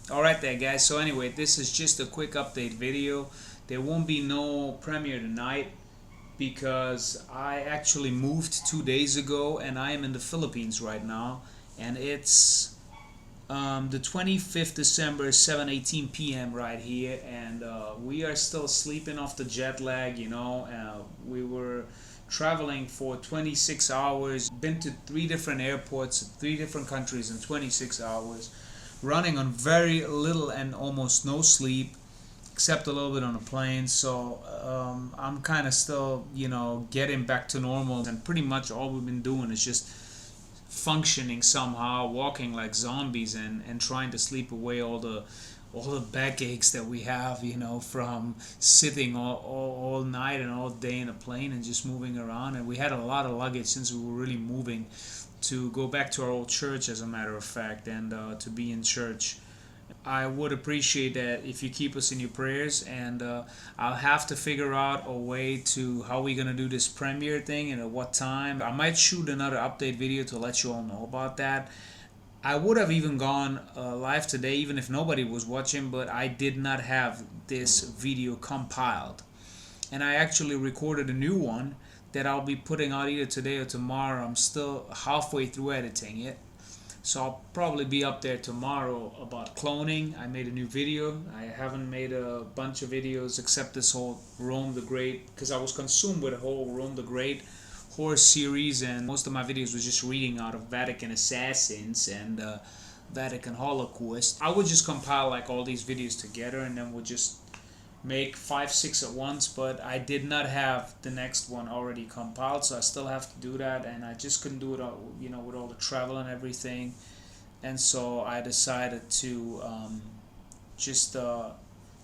Alright there guys, so anyway, this is just a quick update video. There won't be no premiere tonight because I actually moved 2 days ago and I am in the Philippines right now, and it's the 25th December, 7:18 p.m. right here, and we are still sleeping off the jet lag. We were traveling for 26 hours, been to three different airports, three different countries in 26 hours, running on very little and almost no sleep, except a little bit on the plane. So I'm kind of still, getting back to normal, and pretty much all we've been doing is just functioning somehow, walking like zombies, and trying to sleep away all the backaches that we have, from sitting all night and all day in a plane and just moving around. And we had a lot of luggage since we were really moving to go back to our old church, as a matter of fact, and to be in church. I would appreciate that if you keep us in your prayers, and I'll have to figure out a way to how we're gonna do this premiere thing and at what time. I might shoot another update video to let you all know about that. I would have even gone live today even if nobody was watching, but I did not have this video compiled, and I actually recorded a new one that I'll be putting out either today or tomorrow. I'm still halfway through editing it, so I'll probably be up there tomorrow about cloning. I made a new video. I haven't made a bunch of videos except this whole Rome the Great, because I was consumed with the whole Rome the Great horror series, and most of my videos was just reading out of Vatican Assassins and Vatican Holocaust. I would just compile like all these videos together, and then we'll just make 5 6 at once, but I did not have the next one already compiled, so I still have to do that, and I just couldn't do it all, with all the travel and everything. And so I decided to just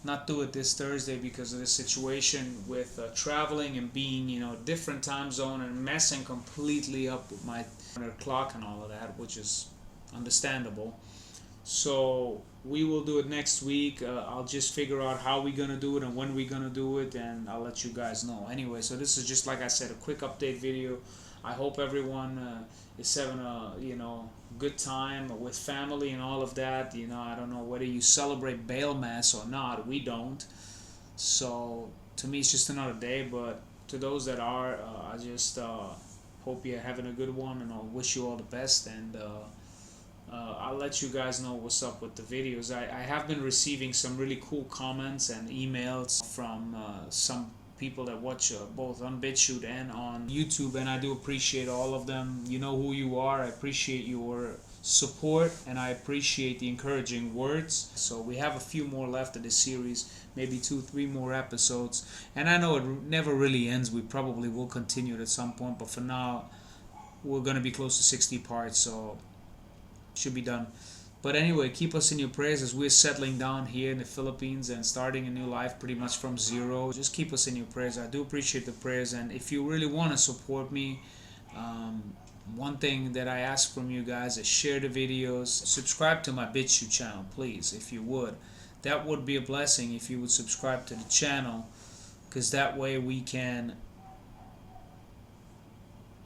not do it this Thursday because of the situation with traveling and being, different time zone and messing completely up with my clock and all of that, which is understandable. So we will do it next week. I'll just figure out how we're gonna do it and when we're gonna do it, and I'll let you guys know. Anyway, so this is just, like I said, a quick update video. I hope everyone is having a good time with family and all of that. I don't know whether you celebrate Baal Mass or not. We don't. So to me, it's just another day. But to those that are, I just hope you're having a good one, and I'll wish you all the best. And I'll let you guys know what's up with the videos. I have been receiving some really cool comments and emails from some people that watch both on BitChute and on YouTube, and I do appreciate all of them. You know who you are. I appreciate your support, and I appreciate the encouraging words. So we have a few more left of this series, maybe 2 3 more episodes, and I know it never really ends. We probably will continue it at some point, but for now we're going to be close to 60 parts, so should be done. But anyway, keep us in your prayers as we're settling down here in the Philippines and starting a new life pretty much from zero. Just keep us in your prayers. I do appreciate the prayers, and if you really want to support me, one thing that I ask from you guys is share the videos, subscribe to my BitChute channel, please, if you would. That would be a blessing if you would subscribe to the channel, because that way we can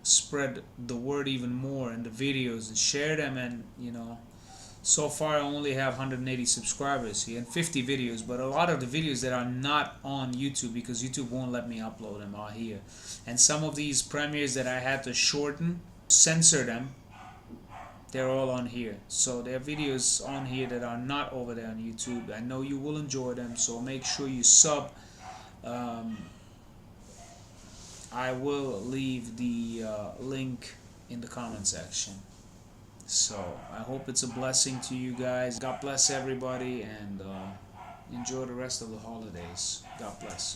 spread the word even more in the videos and share them. And so far I only have 180 subscribers here and 50 videos, but a lot of the videos that are not on YouTube because YouTube won't let me upload them are here. And some of these premieres that I had to shorten, censor them, they're all on here. So there are videos on here that are not over there on YouTube. I know you will enjoy them, so make sure you sub. I will leave the link in the comment section. So I hope it's a blessing to you guys. God bless everybody, and enjoy the rest of the holidays. God bless.